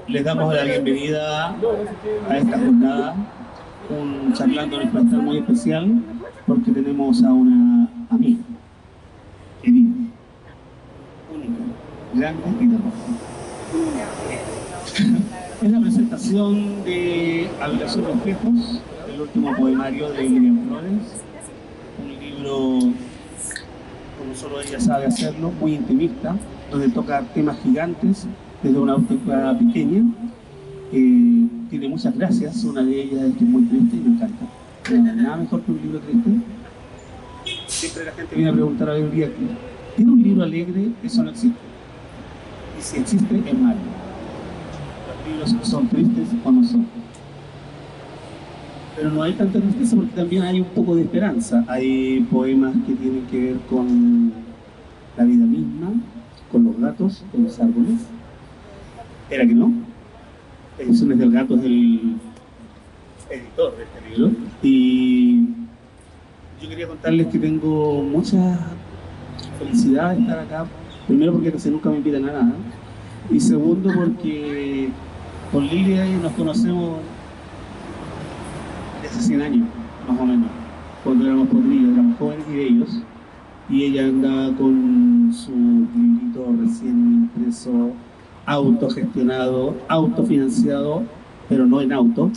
Les damos la bienvenida a esta jornada, un charlando nos va a estar muy especial porque tenemos a una amiga, querida, única, grande y hermosa. Es la presentación de Habitación de Espejos, el último poemario de Miriam Flores, un libro, como solo ella sabe hacerlo, muy intimista, donde toca temas gigantes desde una óptica pequeña. Tiene muchas gracias, una de ellas es que es muy triste y me encanta. Nada mejor que un libro triste. Siempre la gente viene a preguntar a ver día, ¿tiene un libro alegre? Eso no existe. Y si existe, es malo. Los libros son tristes o no son. Pero no hay tanta tristeza porque también hay un poco de esperanza. Hay poemas que tienen que ver con la vida misma, con los gatos, con los árboles. ¿Era que no? Ediciones del Gato es el editor de este libro. Y yo quería contarles que tengo mucha felicidad de estar acá. Primero porque casi nunca me invitan a nada. Y segundo porque con Lilia nos conocemos desde hace 100 años, más o menos. Cuando éramos podridos, éramos jóvenes y bellos. Y ella andaba con su librito recién impreso, autogestionado, autofinanciado, pero no en auto,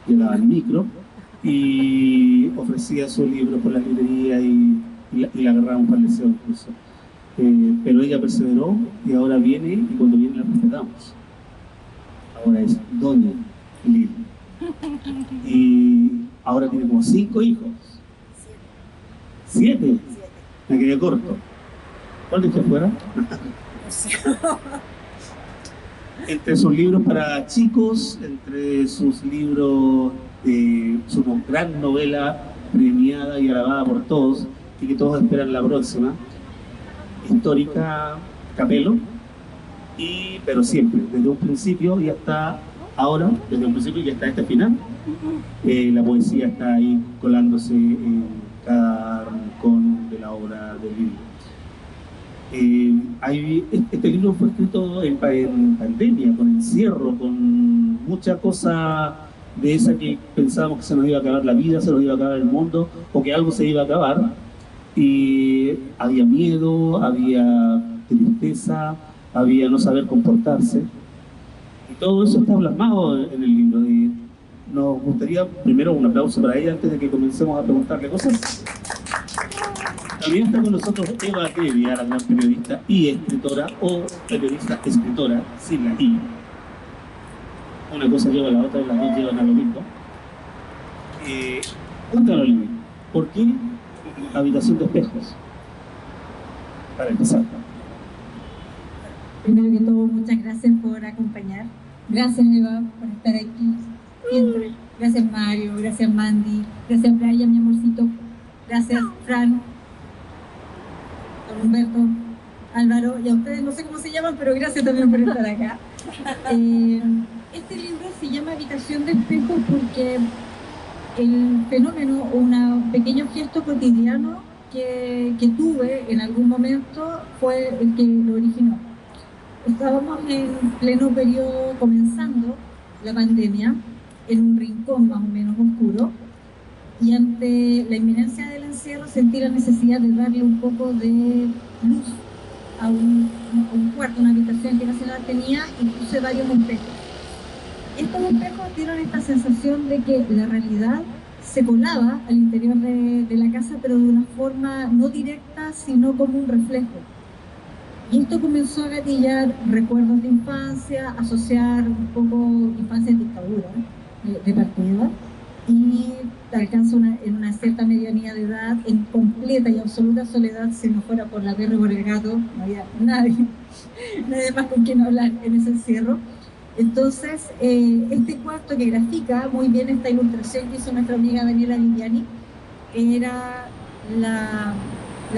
llegaba en micro, y ofrecía su libro por la librería y la agarramos para el deseo incluso. Pero ella perseveró y ahora viene, y cuando viene la respetamos. Ahora es Doña Lili. Y ahora tiene como 5 hijos. 7. Me quedé corto. ¿Cuál dije fuera? Entre sus libros para chicos, entre sus libros de su gran novela premiada y alabada por todos y que todos esperan la próxima, histórica Capelo, pero siempre, desde un principio y hasta ahora, desde un principio y hasta este final, la poesía está ahí colándose en cada rincón de la obra del libro. Este libro fue escrito en pandemia, con encierro, con mucha cosa de esa que pensábamos que se nos iba a acabar la vida, se nos iba a acabar el mundo, o que algo se iba a acabar. Y había miedo, había tristeza, había no saber comportarse. Y todo eso está plasmado en el libro. Y nos gustaría primero un aplauso para ella antes de que comencemos a preguntarle cosas. También está con nosotros Eva Krevia, la gran periodista y escritora, o periodista escritora, sin la I. Una cosa lleva a la otra y las dos llevan a lo mismo. Cuéntanos, Lili, ¿por qué Habitación de Espejos? Para empezar. Primero que todo, muchas gracias por acompañar. Gracias, Eva, por estar aquí siempre. Gracias, Mario, gracias, Mandy, gracias, Brian, mi amorcito. Gracias, Fran, Humberto, Álvaro, y a ustedes no sé cómo se llaman, pero gracias también por estar acá. Este libro se llama Habitación de Espejos porque el fenómeno, un pequeño gesto cotidiano que tuve en algún momento fue el que lo originó. Estábamos en pleno periodo, comenzando la pandemia, en un rincón más o menos oscuro, y ante la inminencia del encierro sentí la necesidad de darle un poco de luz a un cuarto, una habitación que casi nada tenía, y puse varios espejos. Estos espejos dieron esta sensación de que la realidad se colaba al interior de la casa, pero de una forma no directa, sino como un reflejo. Y esto comenzó a gatillar recuerdos de infancia, asociar un poco infancia en dictadura, de partida, y alcanzo en una cierta medianía de edad, en completa y absoluta soledad, si no fuera por la perra y por el gato, no había nadie más con quien hablar en ese encierro. Entonces, este cuarto que grafica muy bien esta ilustración que hizo nuestra amiga Daniela Viviani, era la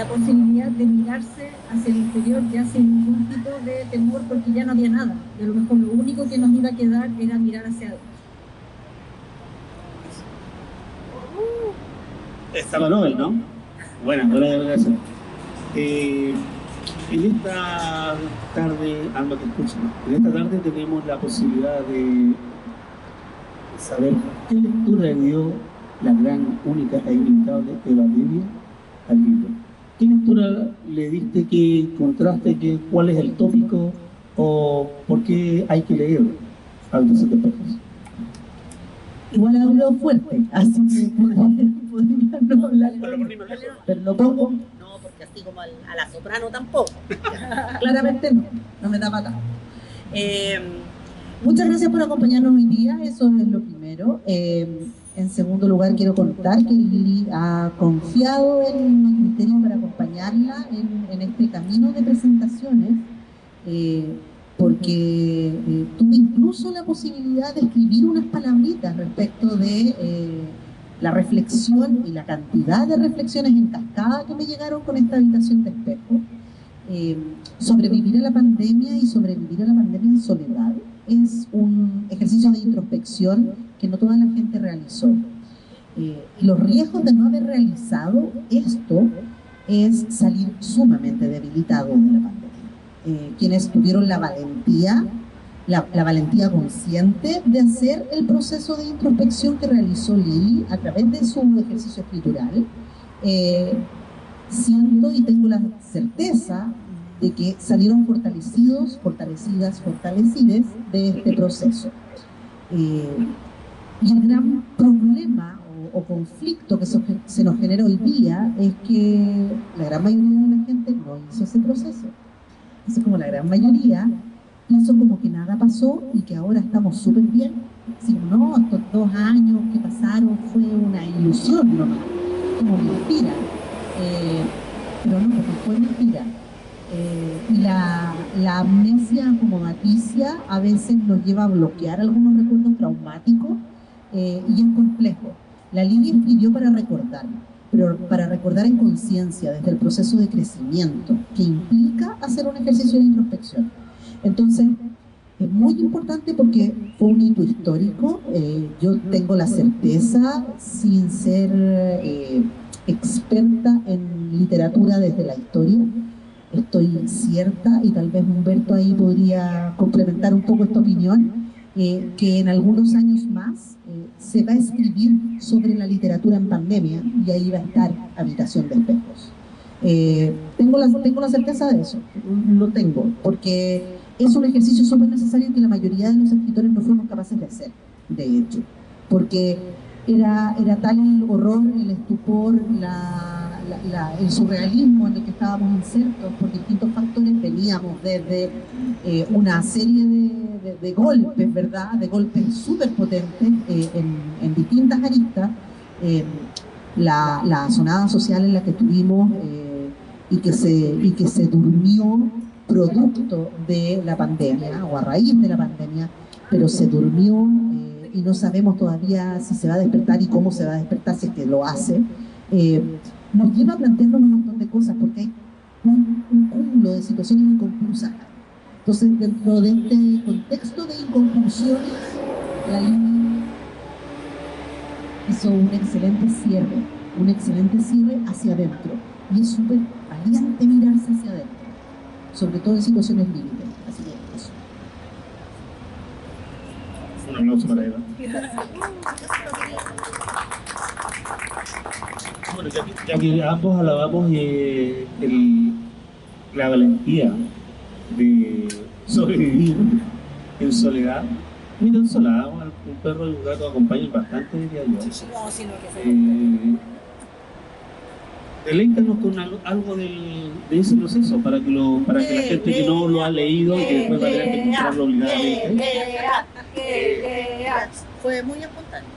posibilidad de mirarse hacia el interior ya sin ningún tipo de temor, porque ya no había nada, y a lo mejor lo único que nos iba a quedar era mirar hacia adentro. Estaba Nobel, ¿no? Bueno, gracias. En esta tarde, Alma, te escucho, en esta tarde tenemos la posibilidad de saber qué lectura le dio la gran, única e inimitable Eva Delia al libro. ¿Qué lectura le diste, que encontraste, cuál es el tópico o por qué hay que leer Habitación de Espejos? Igual hablo fuerte, así que podría no hablar, pero lo pongo. No, porque así como a la soprano tampoco. Claramente no me da patada. Muchas gracias por acompañarnos hoy día, eso es lo primero. En segundo lugar, quiero contar que Lili ha confiado en mi criterio para acompañarla en este camino de presentaciones, porque tuve incluso la posibilidad de escribir unas palabritas respecto de la reflexión y la cantidad de reflexiones en cascada que me llegaron con esta habitación de espejo. Sobrevivir a la pandemia y sobrevivir a la pandemia en soledad es un ejercicio de introspección que no toda la gente realizó. Y los riesgos de no haber realizado esto es salir sumamente debilitado de la pandemia. Quienes tuvieron la valentía consciente de hacer el proceso de introspección que realizó Lili a través de su ejercicio escritural, siento y tengo la certeza de que salieron fortalecidos, fortalecidas de este proceso. Y el gran problema o conflicto que se nos genera hoy día es que la gran mayoría de la gente no hizo ese proceso. Entonces, como la gran mayoría hizo como que nada pasó y que ahora estamos súper bien. Así como, no, estos 2 años que pasaron fue una ilusión nomás, como mentira. Pero no, porque fue mentira. Y la amnesia acomodaticia a veces nos lleva a bloquear algunos recuerdos traumáticos, y es complejo. La Lili escribió para recordar, pero para recordar en conciencia, desde el proceso de crecimiento, que implica hacer un ejercicio de introspección. Entonces, es muy importante porque fue un hito histórico. Yo tengo la certeza, sin ser experta en literatura desde la historia, estoy cierta, y tal vez Humberto ahí podría complementar un poco esta opinión, que en algunos años más se va a escribir sobre la literatura en pandemia, y ahí va a estar Habitación de Espejos. Tengo la certeza de eso, lo tengo, porque es un ejercicio súper necesario que la mayoría de los escritores no fuimos capaces de hacer, de hecho, porque era tal el horror, el estupor, el surrealismo en el que estábamos insertos por distintos factores. Veníamos desde una serie de golpes, ¿verdad? De golpes súper potentes en distintas aristas. La sonada social en la que tuvimos y que se durmió producto de la pandemia o a raíz de la pandemia, pero se durmió y no sabemos todavía si se va a despertar y cómo se va a despertar, si es que lo hace. Nos lleva a plantearnos un montón de cosas porque hay un cúmulo de situaciones inconclusas. Entonces, dentro de este contexto de inconclusiones, la Lili hizo un excelente cierre hacia adentro. Y es súper valiente mirarse hacia adentro, sobre todo en situaciones límites. Así que eso. Un aplauso para Eva. Bueno, ya que ambos alabamos la valentía de sobrevivir en soledad, ni tan sola, un perro y un gato acompañan bastante, diría yo. Deleítanos con algo de ese proceso para que la gente que no lo ha leído y que después va a tener que comprarlo obligadamente. Fue muy espontáneo.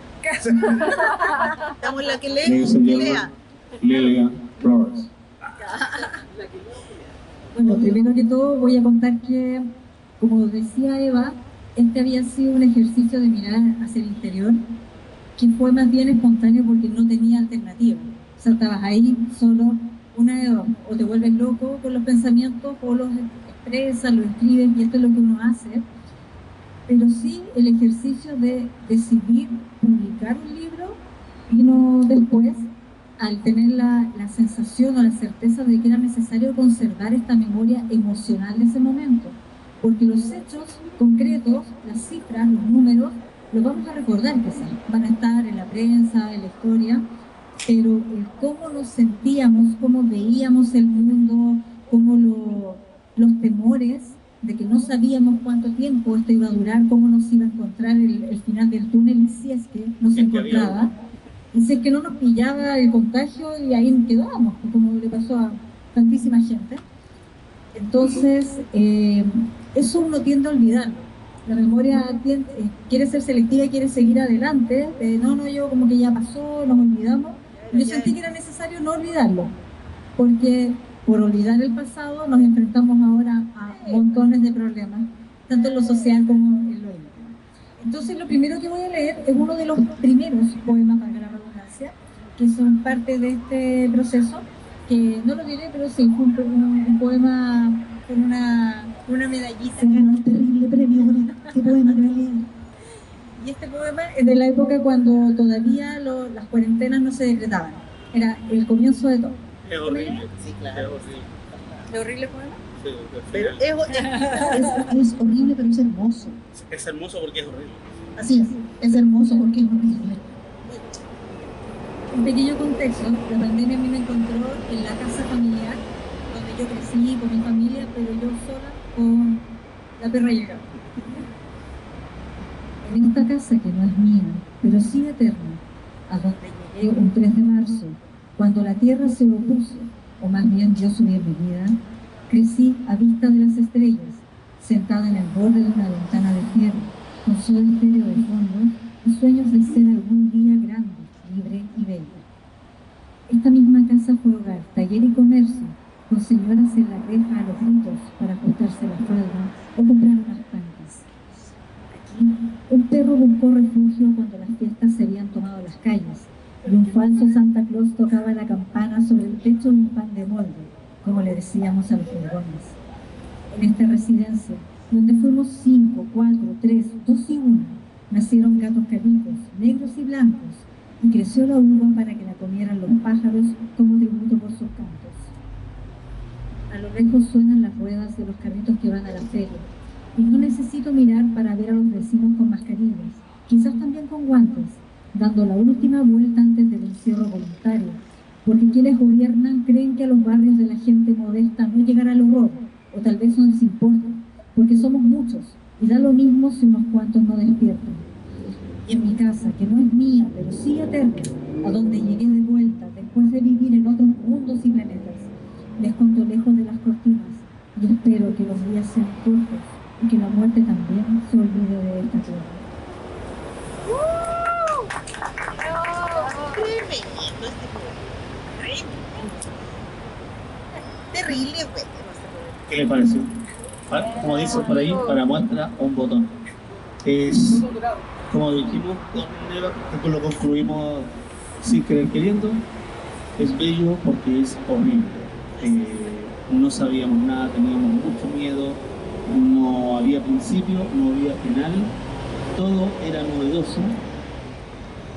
Estamos en la que lea. Lilia Flores. Bueno, primero que todo voy a contar que, como decía Eva, este había sido un ejercicio de mirar hacia el interior que fue más bien espontáneo porque no tenía alternativa. O sea, estabas ahí solo, una de dos: o te vuelves loco con los pensamientos o los expresas, los escribes, y esto es lo que uno hace. Pero sí, el ejercicio de decidir publicar un libro vino después, al tener la sensación o la certeza de que era necesario conservar esta memoria emocional de ese momento. Porque los hechos concretos, las cifras, los números, los vamos a recordar que sí, van a estar en la prensa, en la historia, pero el cómo nos sentíamos, cómo veíamos el mundo, cómo los temores de que no sabíamos cuánto tiempo esto iba a durar, cómo nos iba a encontrar el final del túnel, y si es que nos encontraba, y si es que no nos pillaba el contagio y ahí quedábamos, como le pasó a tantísima gente. Entonces, eso uno tiende a olvidarlo. La memoria quiere ser selectiva y quiere seguir adelante. Yo como que ya pasó, nos olvidamos. Yo sentí que era necesario no olvidarlo, porque por olvidar el pasado nos enfrentamos ahora a montones de problemas, tanto en lo social como en lo íntimo. Entonces lo primero que voy a leer es uno de los primeros poemas, para la redundancia, que son parte de este proceso, que no lo diré, pero sí, fue un poema con una medallita. Se ganó un terrible premio con este poema que voy a leer. Y este poema es de la época cuando todavía las cuarentenas no se decretaban. Era el comienzo de todo. Es horrible. Sí, claro. Es horrible. ¿Es horrible poema? Sí, Pero Es horrible, pero es hermoso. es hermoso porque es horrible. Así es hermoso porque es horrible. Un pequeño contexto, la pandemia a mí me encontró en la casa familiar, donde yo crecí con mi familia, pero yo sola con la perra llegada. En esta casa que no es mía, pero sí eterna, a donde llegué un 3 de marzo, cuando la tierra se opuso, o más bien yo subí en mi vida, crecí a vista de las estrellas, sentada en el borde de una ventana de fierro, con Soda Stereo de fondo y sueños de ser algún día grande, libre y bella. Esta misma casa fue hogar, taller y comercio, con señoras en la reja a los gritos para ajustarse la falda o comprar unas panties. Aquí, un perro buscó refugio cuando las fiestas se habían tomado las calles y un falso Santa Claus tocaba la campana sobre el techo de un pan de molde, como le decíamos a los jugones. En esta residencia, donde fuimos 5, 4, 3, 2 y 1, nacieron gatos canitos, negros y blancos, y creció la uva para que la comieran los pájaros como tributo por sus cantos. A lo lejos suenan las ruedas de los carritos que van a la feria, y no necesito mirar para ver a los vecinos con mascarillas, quizás también con guantes, dando la última vuelta antes del encierro voluntario, porque quienes gobiernan creen que a los barrios de la gente modesta no llegará el horror, o tal vez no les importa, porque somos muchos, y da lo mismo si unos cuantos no despiertan. Y en mi casa, que no es mía, pero sí eterna, a donde llegué de vuelta después de vivir en otros mundos y planetas, les conto lejos de las cortinas, y espero que los días sean cortos, y que la muerte también se olvide de esta tierra. tremendo este poema. Terrible, güey. ¿Qué le pareció? Como dice por ahí, para muestra un botón. Es, como dijimos con Eva, que lo concluimos sin querer queriendo, es bello porque es horrible. No sabíamos nada, teníamos mucho miedo, no había principio, no había final, todo era novedoso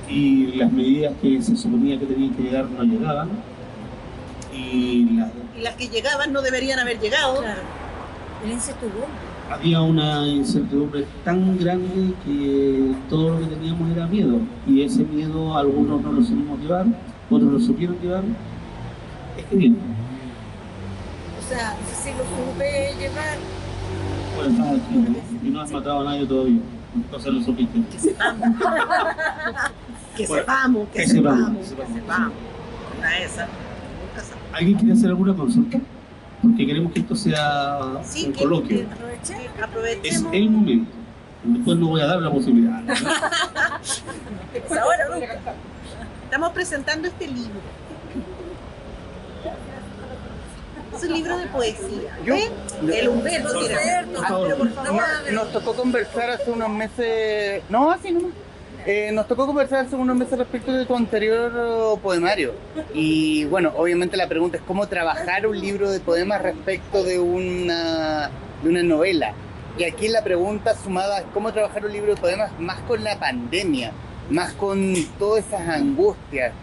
y las medidas que se suponía que tenían que llegar no llegaban. Y las que llegaban no deberían haber llegado. Claro, el incertidumbre. había una incertidumbre tan grande que todo lo que teníamos era miedo, y ese miedo algunos no lo supimos llevar, otros lo supieron llevar. Es que bien. O sea, si lo supe llevar. Bueno, estás aquí y no has matado a nadie todavía, entonces lo supiste. Que sepamos. Que Bueno, sepamos, que que sepamos, sepamos. que sepamos. Una esa, nunca sabe. ¿Alguien quiere hacer alguna consulta? Porque queremos que esto sea Sí, un que coloquio. aprovechemos. Es el momento. Después no voy a dar la posibilidad. Pues ahora nunca. Estamos presentando este libro. Es un libro de poesía. ¿Ven? El Humberto, Por favor. pero por favor. Nos tocó conversar hace unos meses. No, así nomás. Nos tocó conversar hace unos meses respecto de tu anterior poemario. Y bueno, obviamente la pregunta es cómo trabajar un libro de poemas respecto de una novela. Y aquí la pregunta sumada es cómo trabajar un libro de poemas más con la pandemia, más con todas esas angustias.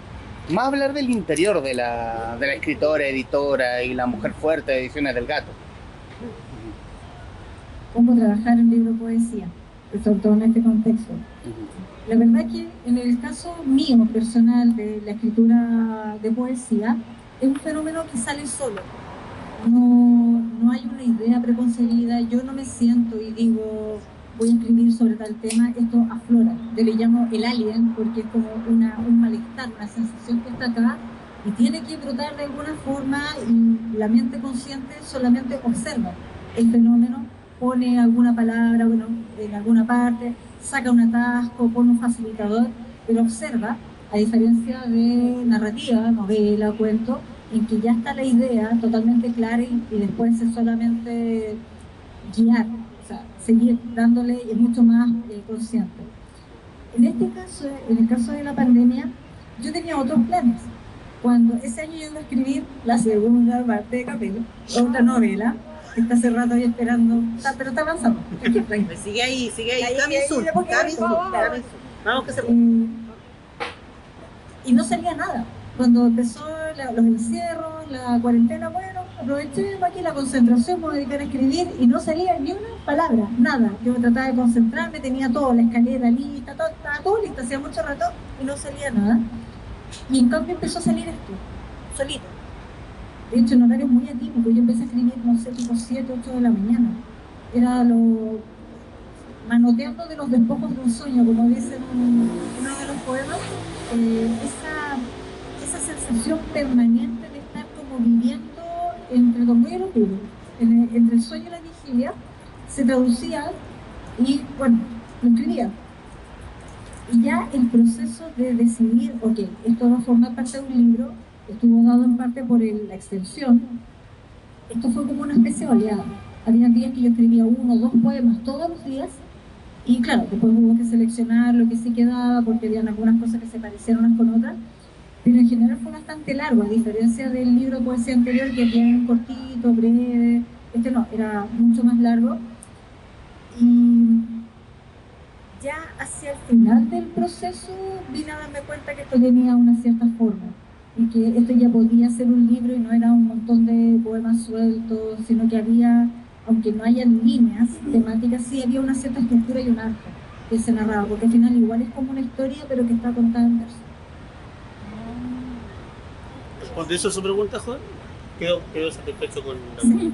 Más hablar del interior de la escritora, editora y la mujer fuerte de Ediciones del Gato. Cómo trabajar un libro de poesía, sobre todo en este contexto. La verdad es que en el caso mío personal de la escritura de poesía, es un fenómeno que sale solo. No hay una idea preconcebida, yo no me siento y digo voy a escribir sobre tal tema, esto aflora. Yo le llamo el alien porque es como un malestar, una sensación que está acá y tiene que brotar de alguna forma y la mente consciente solamente observa el fenómeno, pone alguna palabra, bueno, en alguna parte, saca un atasco, pone un facilitador, pero observa, a diferencia de narrativa, novela, cuento, en que ya está la idea totalmente clara y después es solamente guiar, o sea, seguir dándole y es mucho más consciente. En este caso, en el caso de la pandemia, yo tenía otros planes. Cuando ese año yo iba a escribir la segunda parte de Capelo, otra novela, que está hace rato ahí esperando, pero está avanzando. Sigue ahí, Cami Sur. Vamos que se y no salía nada. Cuando empezó los encierros, la cuarentena, bueno, aproveché aquí la concentración, me dediqué a escribir y no salía ni una palabra, nada. Yo trataba de concentrarme, tenía todo, la escalera lista, todo, estaba todo listo, hacía mucho rato y no salía nada. Y en cambio empezó a salir esto, solito. De hecho, en horarios muy atípicos, yo empecé a escribir, no sé, tipo 7, 8 de la mañana. Era lo manoteando de los despojos de un sueño, como dice uno de los poemas, esa sensación permanente de estar como viviendo entre los muy oscuros, entre el sueño y la vigilia, se traducía y, bueno, lo escribía. Y ya el proceso de decidir, ok, esto va a formar parte de un libro, estuvo dado en parte por la extensión, esto fue como una especie de oleada. Había días que yo escribía 1 o 2 poemas todos los días, y claro, después hubo que seleccionar lo que sí quedaba, porque habían algunas cosas que se parecieron unas con otras, pero en general fue bastante largo, a diferencia del libro de poesía anterior, que era bien cortito, breve. Este no, era mucho más largo. Y ya hacia el final del proceso vine a darme cuenta que esto tenía una cierta forma y que esto ya podía ser un libro y no era un montón de poemas sueltos, sino que había, aunque no hayan líneas temáticas, sí había una cierta estructura y un arco que se narraba, porque al final igual es como una historia pero que está contada en verso. ¿Respondió eso a su pregunta, Juan? ¿Quedó satisfecho con la Sí.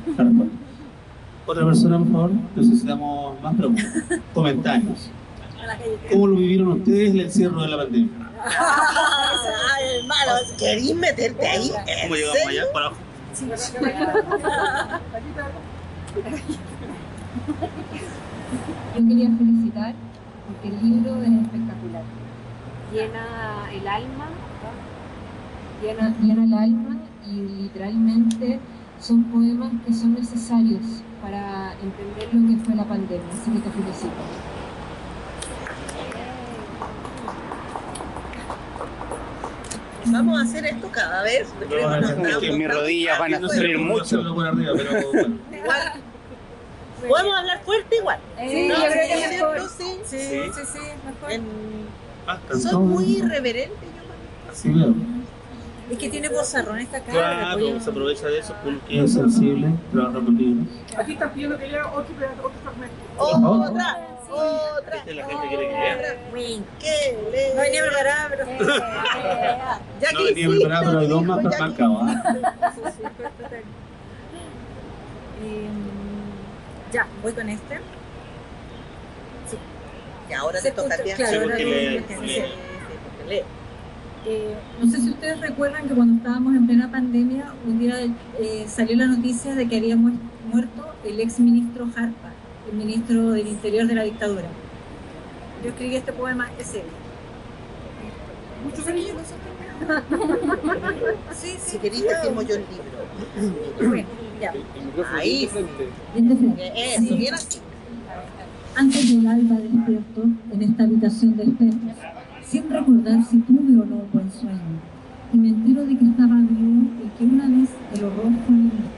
Otra persona, por favor. Necesitamos más preguntas, comentarios. ¿Cómo lo vivieron ustedes el encierro de la pandemia? Ay, hermano, ¿querís meterte ahí? ¿Cómo llegamos allá? Para abajo. Yo quería felicitar porque el libro es espectacular. Llena el alma, llena el alma y literalmente son poemas que son necesarios para entender lo que fue la pandemia. Así que te felicito. Vamos a hacer esto cada vez. Mis rodillas van a sufrir mucho. Igual. Podemos hablar fuerte igual. Sí, ¿no? yo creo que es mejor. Sí, mejor. Soy muy irreverente yo. Así veo. Es que tiene bozarrón esta cara. Claro, se aprovecha de eso. Es sensible, trabaja con libros. Aquí están pidiendo que lea otro fragmento. Otra. Esta es la gente que quiere que lea. No venía preparada, pero... Ya No que venía preparado, pero hay 2 más marcados. Ya, voy con este. Sí. Y ahora te toca a ti. Claro, ahora lee. Lee. No sé si ustedes recuerdan que cuando estábamos en plena pandemia, un día salió la noticia de que había muerto el ex ministro Harpa, el ministro del Interior de la dictadura. Yo escribí este poema ese día. Muchos años. Sí, Si querés, te firmo yo el libro. Bueno, ya. Ahí. Bien de frente. Eso, bien así. Antes del alba despierto en esta habitación de espejos, sin recordar si tuve o no un buen sueño, y me entero de que estaba vivo y que una vez el horror fue mi visto.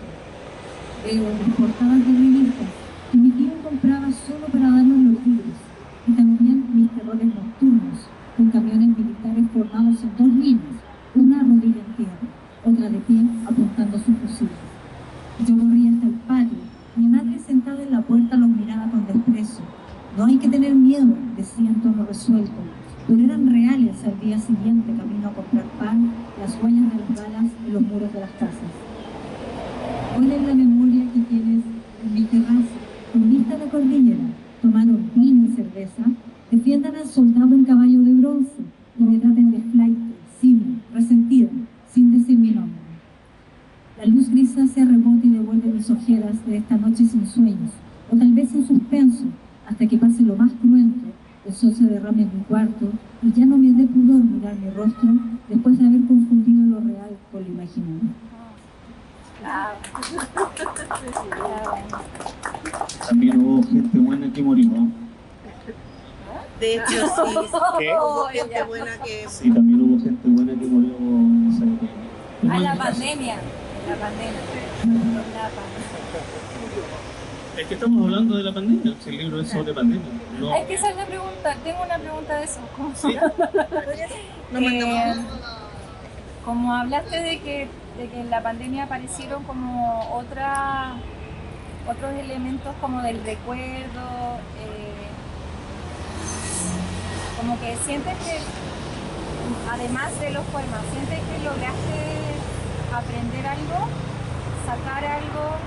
Veo las portadas de revistas que mi tío compraba solo para darnos los libros, y también mis terrores nocturnos, con camiones militares formados en 2 líneas, uno siguiente, camino a comprar pan, las huellas de las balas en los muros de las casas. ¿Cuál es la memoria que tienes en mi terraza? Con vista a la cordillera, tomaron vino y cerveza, defiendan al soldado en caballo de bronce y me traten de flight, simio, resentida, sin decir mi nombre. La luz grisácea rebota y devuelve mis ojeras de esta noche sin sueños, o tal vez en suspenso, hasta que pase lo más cruento, el sol se derrame en mi cuarto y ya no me dé pudor mirar mi rostro después de haber confundido lo real con lo imaginario. También hubo gente buena que murió. De hecho, sí. ¿Qué? Hubo gente buena que... Sí, también hubo gente buena que murió en esa epidemia. A la pandemia. La pandemia. Es que estamos hablando de la pandemia, si el libro es sobre pandemia. No. Es que esa es la pregunta. Tengo una pregunta de eso. ¿Cómo se llama? Como hablaste de que en la pandemia aparecieron como otros elementos como del recuerdo, como que sientes que, además de los poemas, sientes que lograste aprender algo, sacar algo.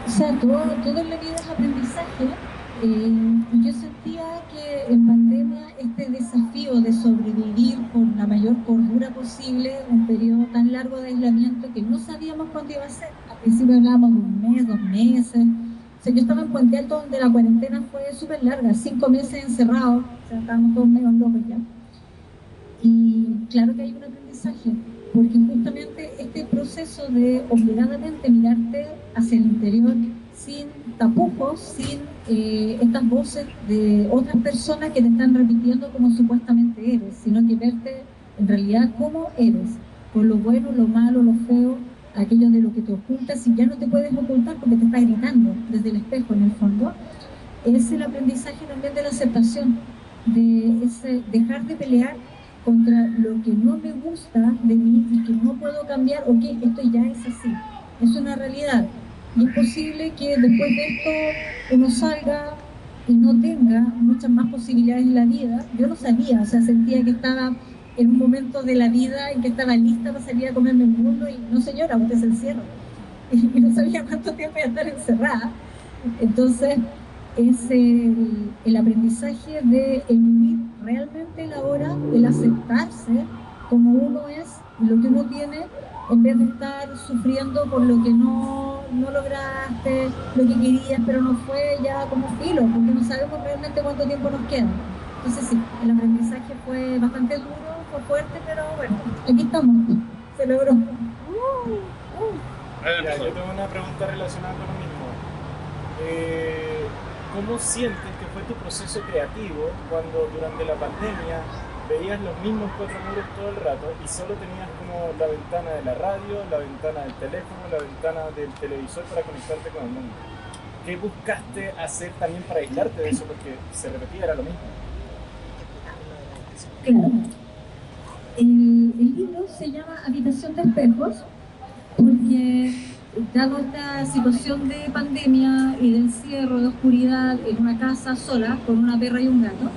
O sea, todo en la vida es aprendizaje. Yo sentía que en pandemia este desafío de sobrevivir con la mayor cordura posible, un periodo tan largo de aislamiento que no sabíamos cuándo iba a ser. Al principio hablábamos de un mes, 2 meses. O sea, yo estaba en Puente Alto donde la cuarentena fue súper larga, 5 meses encerrados, o sea, estábamos todos medio locos ya. Y claro que hay un aprendizaje, porque justamente este proceso de obligadamente mirarte hacia el interior sin tapujos, sin estas voces de otras personas que te están repitiendo como supuestamente eres, sino que verte en realidad como eres, con lo bueno, lo malo, lo feo, aquello de lo que te ocultas y ya no te puedes ocultar porque te está gritando desde el espejo en el fondo. Es el aprendizaje también de la aceptación, de ese dejar de pelear contra lo que no me gusta de mí y que no puedo cambiar. Ok, esto ya es así, es una realidad. Y es posible que después de esto uno salga y no tenga muchas más posibilidades en la vida. Yo no sabía, o sea, sentía que estaba en un momento de la vida en que estaba lista para salir a comerme el mundo y no, señora, usted se encierra. Y no sabía cuánto tiempo iba a estar encerrada. Entonces, es el aprendizaje de el vivir realmente la hora, el aceptarse como uno es, lo que uno tiene, en vez de estar sufriendo por lo que no lograste, lo que querías, pero no fue ya como filo, porque no sabemos realmente cuánto tiempo nos queda. Entonces sí, el aprendizaje fue bastante duro, fue fuerte, pero bueno, aquí estamos, se logró. Ya, yo tengo una pregunta relacionada con lo mismo. ¿Cómo sientes que fue tu proceso creativo cuando durante la pandemia veías los mismos 4 muros todo el rato y solo tenías como la ventana de la radio, la ventana del teléfono, la ventana del televisor para conectarte con el mundo? ¿Qué buscaste hacer también para aislarte de eso? Porque se repetía, era lo mismo. Claro. El libro se llama Habitación de Espejos porque, dado esta situación de pandemia y de encierro, de oscuridad, en una casa sola, con una perra y un gato,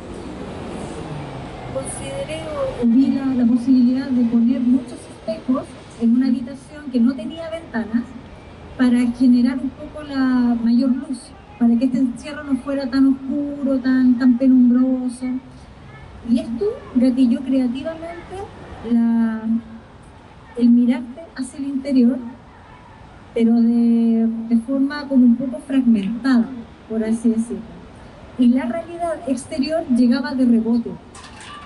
consideré o vi la posibilidad de poner muchos espejos en una habitación que no tenía ventanas para generar un poco la mayor luz, para que este encierro no fuera tan oscuro, tan penumbroso. Y esto gatilló creativamente el mirarte hacia el interior, pero de forma como un poco fragmentada, por así decirlo. Y la realidad exterior llegaba de rebote.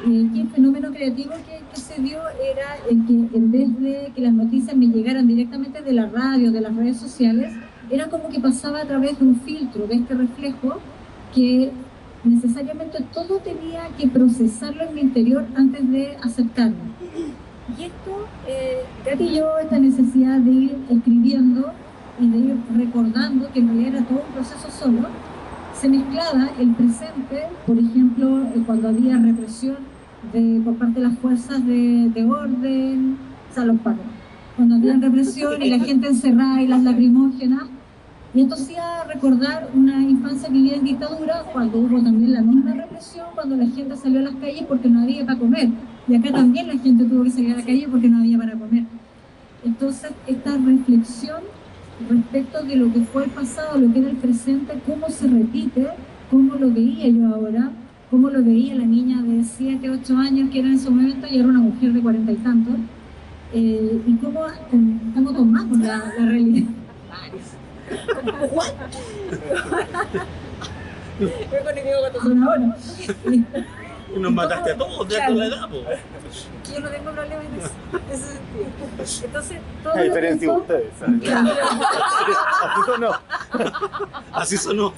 Y el fenómeno creativo que se dio era el que, en vez de que las noticias me llegaran directamente de la radio, de las redes sociales, era como que pasaba a través de un filtro, de este reflejo, que necesariamente todo tenía que procesarlo en mi interior antes de aceptarlo. Y esto gatilló esta necesidad de ir escribiendo y de ir recordando que en realidad era todo un proceso solo. Se mezclaba el presente, por ejemplo, cuando había represión por parte de las fuerzas de orden, o sea, los pacos. Cuando había represión y la gente encerrada y las lacrimógenas, Y esto hacía recordar una infancia vivida en dictadura, cuando hubo también la misma represión, cuando la gente salió a las calles porque no había para comer. Y acá también la gente tuvo que salir a la calle porque no había para comer. Entonces, esta reflexión respecto de lo que fue el pasado, lo que era el presente, cómo se repite, cómo lo veía yo ahora, cómo lo veía la niña de 7, 8 años que era en su momento y era una mujer de 40 y tantos, y cómo tomamos la realidad. Y nos mataste a todos, de toda la edad, po. Yo no tengo problema en ese sentido. Entonces, todo A diferencia de ustedes. Así sonó. Así sonó.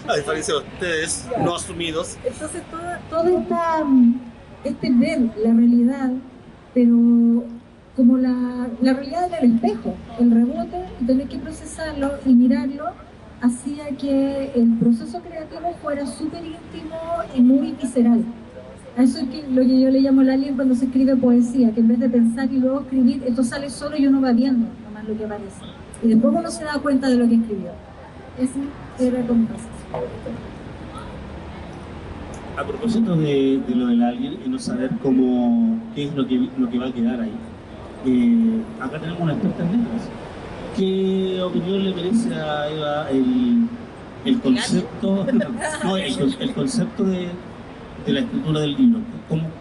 A diferencia de ustedes, no asumidos. Entonces, todo este ver la realidad, pero como la realidad del espejo, el rebote, tener que procesarlo y mirarlo, hacía que el proceso creativo fuera súper íntimo y muy visceral. A eso es lo que yo le llamo el alien cuando se escribe poesía, que en vez de pensar y luego escribir, esto sale solo y uno va viendo nomás lo que aparece. Y después uno se da cuenta de lo que escribió. Ese era como proceso. A propósito de lo del alien y no saber qué es lo que va a quedar ahí, acá tenemos una experta en letras. ¿Qué opinión le merece a Eva el concepto, no, el concepto de la escritura del libro?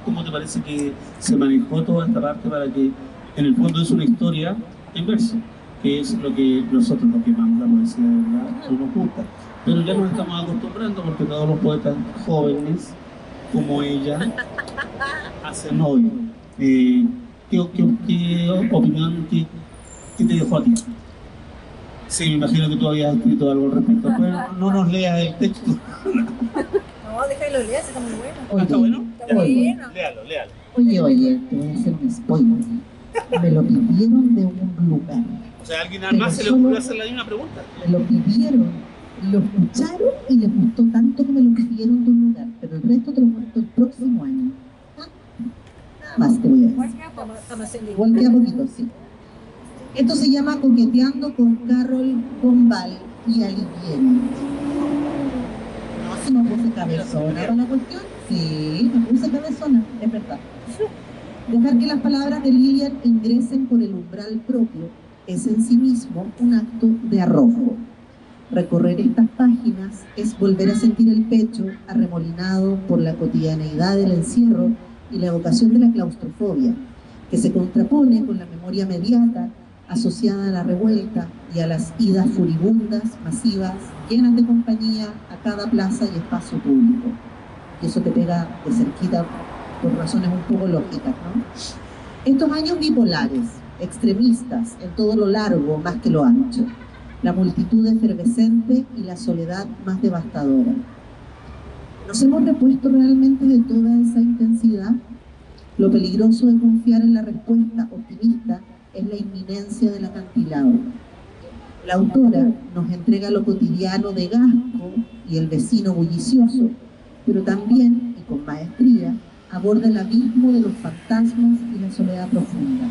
¿Cómo te parece que se manejó toda esta parte para que en el fondo es una historia en verso, que es lo que nosotros nos quemamos la poesía de verdad, no nos gusta? Pero ya nos estamos acostumbrando porque todos los poetas jóvenes como ella hacen hoy. ¿Qué opinión te dejó a ti? Sí, me imagino que tú habías escrito algo al respecto, pero no nos leas el texto. No, deja que lo leas, está muy bueno. ¿Está bueno? Está bueno. Léalo. Oye, te voy a hacer un spoiler. Me lo pidieron de un lugar. O sea, a alguien más se le ocurrió hacer la misma pregunta. Me lo pidieron, lo escucharon y les gustó tanto que me lo pidieron de un lugar. Pero el resto te lo cuento el próximo año. Nada más te voy a decir. Igual queda poquito, sí. Esto se llama Coqueteando con Carol Bombal y Alivier. No, si me puse cabezona para la cuestión. Sí, me puse cabezona, es verdad. Dejar que las palabras de Lilian ingresen por el umbral propio es en sí mismo un acto de arrojo. Recorrer estas páginas es volver a sentir el pecho arremolinado por la cotidianeidad del encierro y la evocación de la claustrofobia, que se contrapone con la memoria mediata asociada a la revuelta y a las idas furibundas, masivas, llenas de compañía a cada plaza y espacio público. Y eso te pega de cerquita por razones un poco lógicas, ¿no? Estos años bipolares, extremistas en todo lo largo más que lo ancho, la multitud efervescente y la soledad más devastadora. ¿Nos hemos repuesto realmente de toda esa intensidad? Lo peligroso de confiar en la respuesta optimista es la inminencia del acantilado. La autora nos entrega lo cotidiano de Gasco y el vecino bullicioso, pero también, y con maestría, aborda el abismo de los fantasmas y la soledad profunda.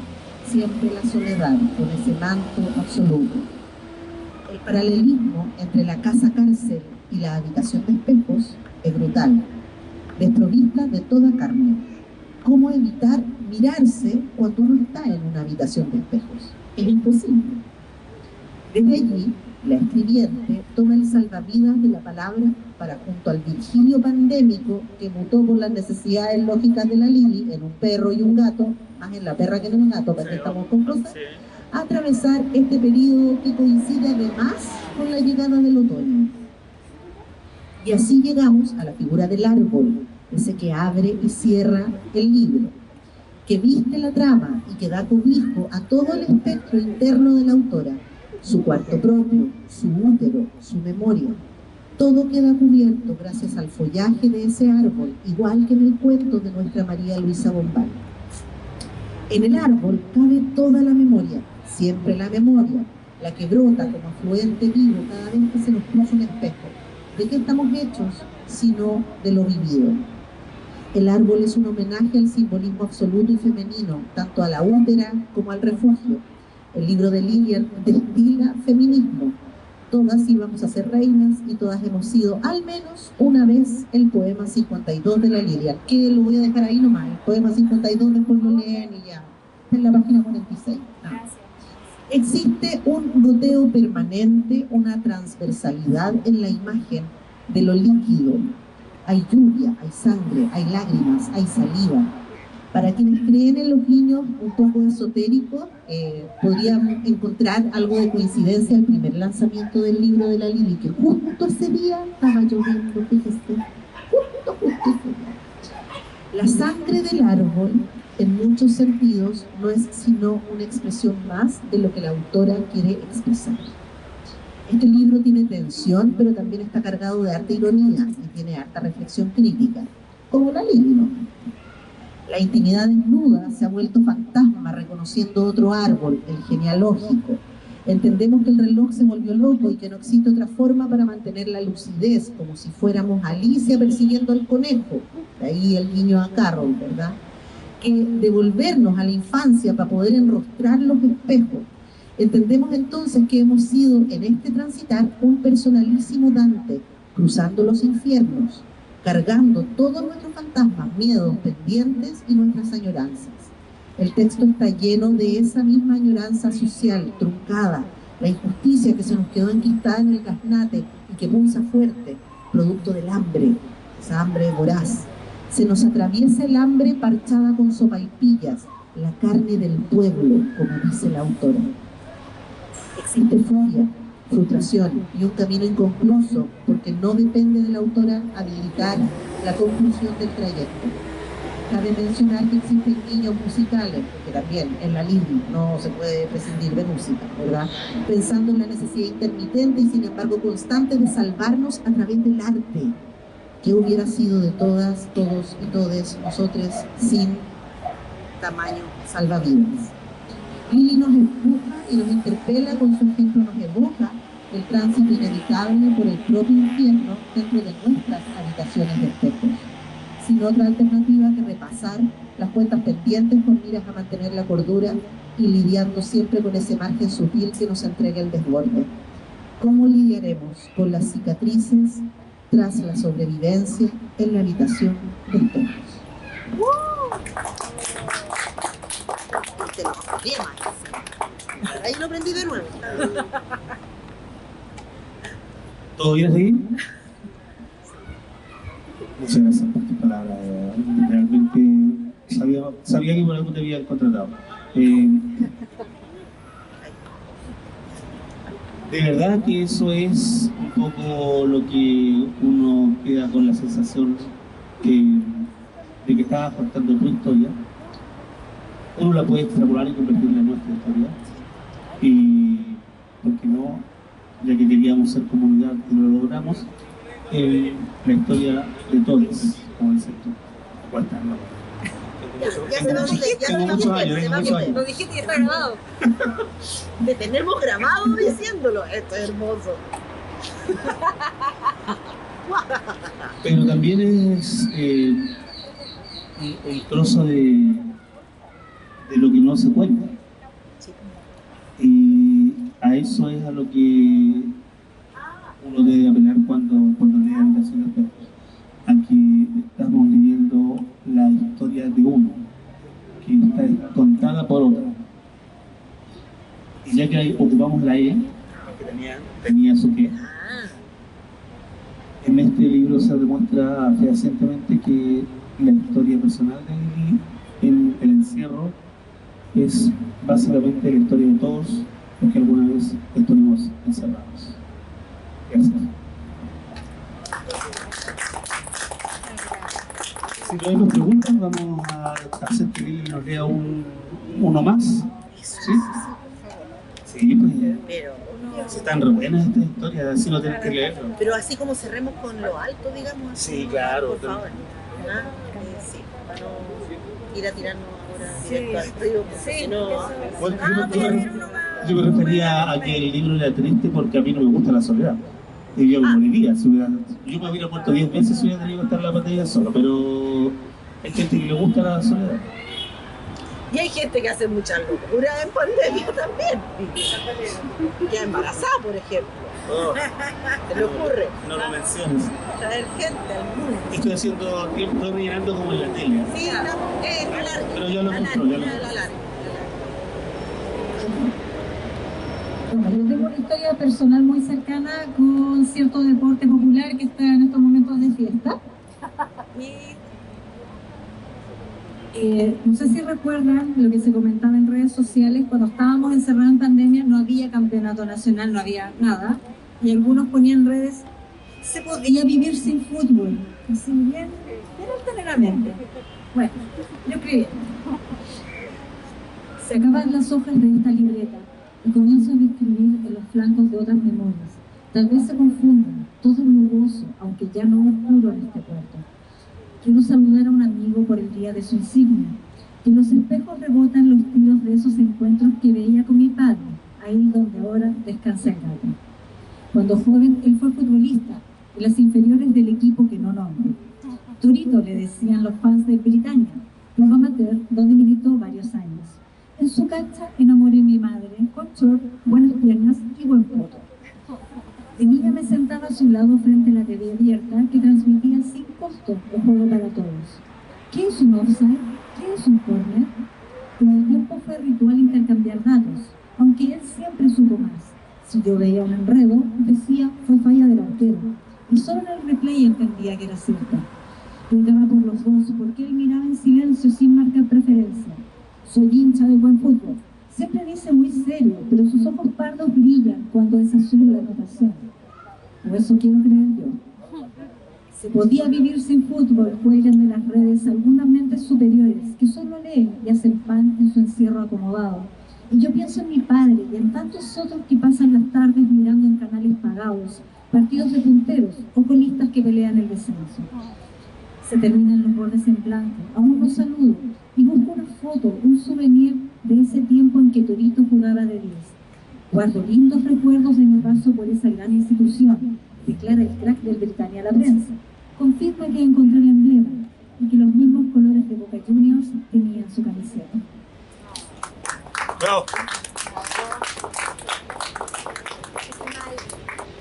Siempre la soledad, con ese manto absoluto. El paralelismo entre la casa-cárcel y la habitación de espejos es brutal, desprovista de toda carne. ¿Cómo evitar mirarse cuando uno está en una habitación de espejos? Es imposible. Desde allí, la escribiente toma el salvavidas de la palabra para, junto al Virgilio pandémico que mutó por las necesidades lógicas de la Lili en un perro y un gato, más en la perra que en un gato, para que estamos con cosas, atravesar este periodo que coincide además con la llegada del otoño. Y así llegamos a la figura del árbol, ese que abre y cierra el libro, que viste la trama y que da cobijo a todo el espectro interno de la autora, su cuarto propio, su útero, su memoria. Todo queda cubierto gracias al follaje de ese árbol, igual que en el cuento de nuestra María Luisa Bombal. En el árbol cabe toda la memoria, siempre la memoria, la que brota como afluente vivo cada vez que se nos cruza un espejo. ¿De qué estamos hechos sino de lo vivido? El árbol es un homenaje al simbolismo absoluto y femenino, tanto a la útera como al refugio. El libro de Lilian destila feminismo. todas íbamos a ser reinas y todas hemos sido al menos una vez el poema 52 de la Lilia, que lo voy a dejar ahí nomás, el poema 52 después lo leen y ya, está en la página 46. Existe un goteo permanente, una transversalidad en la imagen de lo líquido. Hay lluvia, hay sangre, hay lágrimas, hay saliva. Para quienes creen en los guiños un poco esotéricos, podrían encontrar algo de coincidencia al primer lanzamiento del libro de la Lili, que justo ese día estaba lloviendo, fíjese, justo ese día. La sangre del árbol, en muchos sentidos, no es sino una expresión más de lo que la autora quiere expresar. Este libro tiene tensión, pero también está cargado de harta ironía y tiene harta reflexión crítica, como la Lili, ¿no? La intimidad desnuda se ha vuelto fantasma reconociendo otro árbol, el genealógico. Entendemos que el reloj se volvió loco y que no existe otra forma para mantener la lucidez, como si fuéramos Alicia persiguiendo al conejo. De ahí el guiño a Carroll, ¿verdad? Que devolvernos a la infancia para poder enrostrar los espejos. Entendemos entonces que hemos sido en este transitar un personalísimo Dante, cruzando los infiernos, cargando todos nuestros fantasmas, miedos, pendientes y nuestras añoranzas. El texto está lleno de esa misma añoranza social, truncada, la injusticia que se nos quedó enquistada en el gaznate y que punza fuerte, producto del hambre, esa hambre voraz. Se nos atraviesa el hambre parchada con sopaipillas, la carne del pueblo, como dice la autora. Existe fobia, frustración y un camino inconcluso, porque no depende de la autora habilitar la conclusión del trayecto. Cabe mencionar que existen guiños musicales, que también en la Lili no se puede prescindir de música, ¿verdad? Pensando en la necesidad intermitente y sin embargo constante de salvarnos a través del arte. ¿Qué hubiera sido de todas, todos y todes nosotros sin tamaño salvavidas? Lili nos empuja y nos interpela, con su ejemplo nos evoca el tránsito inevitable por el propio infierno dentro de nuestras habitaciones de espejos, sin otra alternativa que repasar las cuentas pendientes con miras a mantener la cordura y lidiando siempre con ese margen sutil que nos entrega el desborde. ¿Cómo lidiaremos con las cicatrices tras la sobrevivencia en la habitación de espejos? Ahí lo aprendí de nuevo. ¿Todo bien ahí? Muchas gracias por tus palabras. Realmente sabía que por algo te había contratado. De verdad que eso es un poco lo que uno queda con la sensación de que estaba contando tu historia. Uno la puede extrapolar y convertirla en nuestra historia. Y, ¿por qué no? Ya que queríamos ser comunidad y lo logramos, la historia de todos, como dices tú. ¿Cuántas? No. Ya se nos Lo dijiste y está grabado. Te tenemos grabado diciéndolo. Esto es hermoso. Pero también es el trozo de lo que no se cuenta. Y a eso es a lo que uno debe apelar cuando lee Habitación de Espejos. Aquí estamos leyendo la historia de uno, que está contada por otra. Y ya que ahí ocupamos la E, que tenía su qué, en este libro se demuestra fehacientemente que la historia personal de Lili en el encierro es básicamente la historia de todos los que alguna vez estuvimos encerrados. Gracias. Si no hay más preguntas, vamos a hacer que Lili nos lea uno más. ¿Sí? Sí, pues. Pero si están re buenas estas historias, así no tienes que leerlo. Pero así como cerremos con lo alto, digamos. Así, sí, claro. Por favor. Sí, para no ir a tirarnos ahora directo al río, porque si no... Bueno, yo me refería a que el libro era triste porque a mí no me gusta la soledad. Y yo me moriría. Yo me hubiera muerto 10 veces si hubiera tenido que estar en la pantalla solo, pero hay gente que le gusta la soledad. Y hay gente que hace muchas locuras en pandemia también. Queda embarazada, por ejemplo. Oh, ¿Se le ocurre? no lo menciones. Traer gente al mundo. Estoy haciendo tiempo, estoy rellenando como en la tele. Sí, no, alargue. Pero ya lo mostró, ya lo mostró. Bueno, yo tengo una historia personal muy cercana con cierto deporte popular que está en estos momentos de fiesta. No sé si recuerdan lo que se comentaba en redes sociales, cuando estábamos encerrados en pandemia no había campeonato nacional, no había nada, y algunos ponían en redes, se podía vivir sin fútbol, así bien altaneramente. Bueno, yo escribí, se acaban las hojas de esta libreta y comienzo a escribir en los flancos de otras memorias. Tal vez se confundan, todo es nuboso, aunque ya no oscuro en este puerto. Quiero saludar a un amigo por el día de su insignia. En los espejos rebotan los tiros de esos encuentros que veía con mi padre, ahí donde ahora descansa el gato. Cuando joven, él fue futbolista en las inferiores del equipo que no nombro. Torito le decían los fans de Britannia, club amateur donde militó varios años. En su cancha enamoré a mi madre, con short, buenas piernas y buen poto. De niña me sentaba a su lado frente a la TV abierta que transmitía sin costo el juego para todos. ¿Qué es un offside? ¿Qué es un corner? Con el tiempo fue ritual intercambiar datos, aunque él siempre supo más. Si yo veía un enredo, decía fue falla del arquero, y solo en el replay entendía que era cierta. Gritaba por los dos porque él miraba en silencio sin marcar preferencia. Soy hincha del buen fútbol. Siempre dice muy serio, pero sus ojos pardos brillan cuando es azul la anotación. O eso quiero creer yo. Se podía vivir sin fútbol, cuelgan de las redes algunas mentes superiores que solo leen y hacen pan en su encierro acomodado. Y yo pienso en mi padre y en tantos otros que pasan las tardes mirando en canales pagados, partidos de punteros o colistas que pelean el descenso. Se terminan los bordes en blanco, aún no saludo y busco una foto, un souvenir de ese tiempo en que Torito jugaba de 10. Guardo lindos recuerdos de mi paso por esa gran institución, declara el crack del Britannia a la prensa. Confirma que encontré el emblema y que los mismos colores de Boca Juniors tenían su camiseta. Bravo.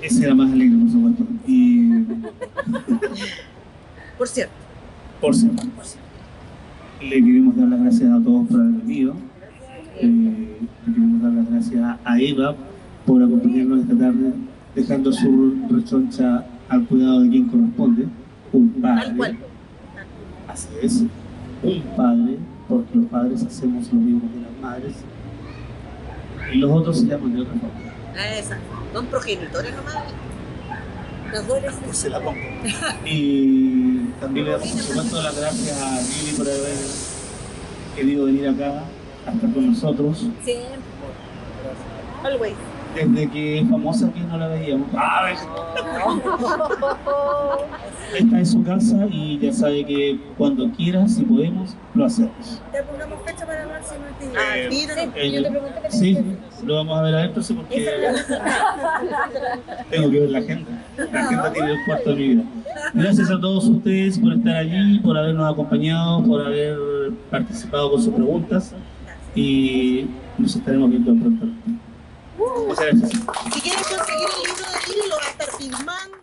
Ese era más alegre, por supuesto. Y Por cierto. por cierto, le queremos dar las gracias a todos por haber venido. Le queremos dar las gracias a Eva por acompañarnos esta tarde, dejando su rechoncha al cuidado de quien corresponde, un padre. Así es, un padre, porque los padres hacemos lo mismo que las madres, y los otros se llaman de otra forma. Esa, son progenitores nomás. Las dos Pues se la pongo. Y también le damos por supuesto las gracias a Lili por haber querido venir acá a estar con nosotros. Siempre. Always. Desde que es famosa que no la veíamos. ¡Ah, ves! Esta es su casa y ya sabe que cuando quiera, si podemos, lo hacemos. Ya pongamos fecha para el máximo actividad. Yo te pregunté sí, lo vamos a ver adentro, sí, porque tengo que ver la agenda. La agenda tiene el cuarto de mi vida. Gracias a todos ustedes por estar allí, por habernos acompañado, por haber participado con sus preguntas y nos estaremos viendo pronto. Muchas gracias. Si quieren conseguir el libro de Lili, lo va a estar filmando.